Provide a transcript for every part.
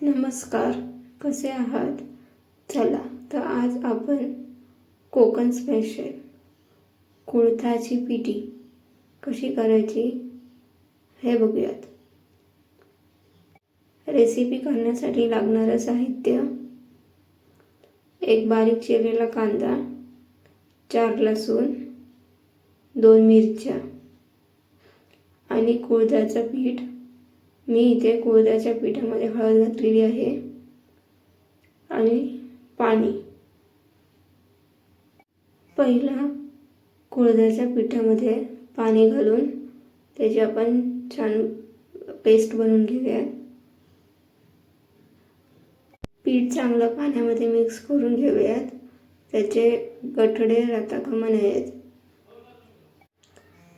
नमस्कार, कसे आहात? चला तर आज आपण कोकण स्पेशल कुळथाची पिठी कशी करायची हे बघूयात. रेसिपी करण्यासाठी लागणारं साहित्य: एक बारीक चिरलेला कांदा, 4 लसूण, 2 मिरच्या आणि कुळथाचं पीठ. मी इथे कुळथाच्या पिठामध्ये हळद घातलेली आहे आणि पाणी. पहिला कुळथाच्या पिठामध्ये पाणी घालून त्याची आपण छान पेस्ट बनवून घेऊयात. पीठ चांगलं पाण्यामध्ये मिक्स करून घेऊयात. त्याचे गठडे राहता कामा नयेत.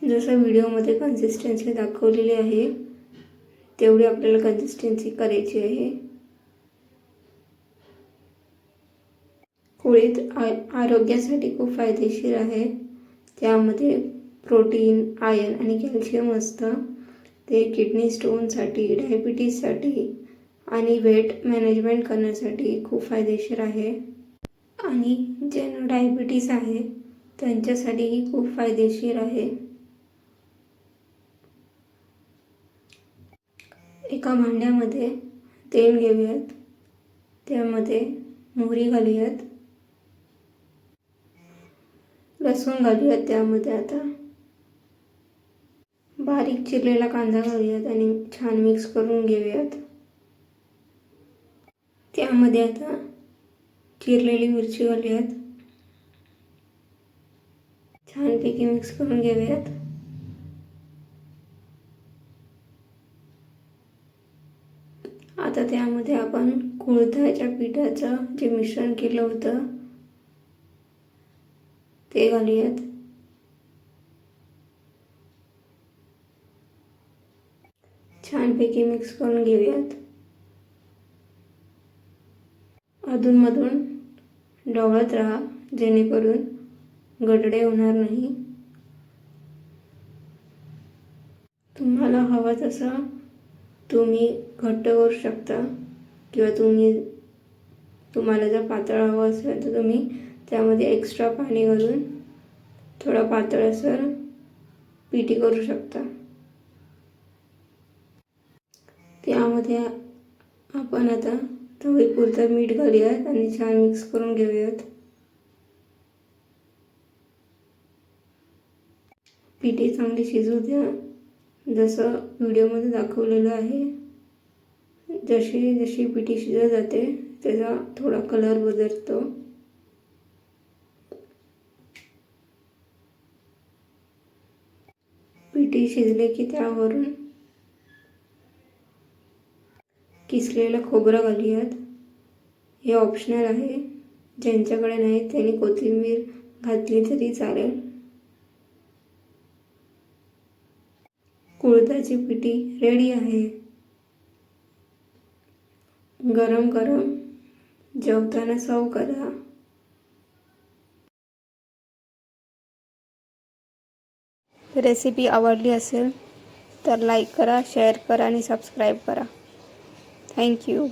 जसं व्हिडिओमध्ये कन्सिस्टन्सी दाखवलेली आहे तेवढी आपल्याला कन्सिस्टन्सी करायची आहे. कुळीथ आरोग्यासाठी खूप फायदेशीर आहे. त्यामध्ये प्रोटीन, आयर्न आणि कॅल्शियम असतं. ते किडनी स्टोनसाठी, डायबिटीजसाठी आणि वेट मॅनेजमेंट करण्यासाठी खूप फायदेशीर आहे. आणि ज्यांना डायबिटीज आहे त्यांच्यासाठीही खूप फायदेशीर आहे. एका भांड्यामध्ये तेल घेऊयात. त्यामध्ये मोहरी घालूयात, लसूण घालूयात. त्यामध्ये आता बारीक चिरलेला कांदा घालूयात आणि छान मिक्स करून घेऊयात. त्यामध्ये आता चिरलेली मिरची घालूयात. छानपैकी मिक्स करून घेऊयात. आता त्यामध्ये आपण कुळथाच्या पिठाचं जे मिश्रण केलं होतं ते घालूयात. छानपैकी मिक्स करून घेऊयात. अधूनमधून ढवळत राहा जेणेकरून गडडे होणार नाही. तुम्हाला हवं तसं तुम्ही घट्ट करू शकता किंवा तुम्हाला जर पातळ हवं असेल तर तुम्ही त्यामध्ये एक्स्ट्रा पाणी घालून थोडा पातळसर पिठी करू शकता. त्यामध्ये आपण आता चवीपुरतं मीठ घालूयात आणि छान मिक्स करून घेऊयात. पिठी चांगली शिजू द्या. जसं व्हिडिओमध्ये दाखवलेलं आहे. जशी जशी पिठी शिजत जाते त्याचा थोडा कलर बदलतो. पिठी शिजले की त्यावरून किसलेलं खोबरं घालूयात. हे ऑप्शनल आहे. ज्यांच्याकडे नाही त्यांनी कोथिंबीर घातली तरी चालेल. कुळथाची पिठी रेडी आहे. गरम गरम जेवताना सर्व करा. रेसिपी आवडली असेल तर लाईक करा, शेअर करा आणि सबस्क्राईब करा. थँक्यू.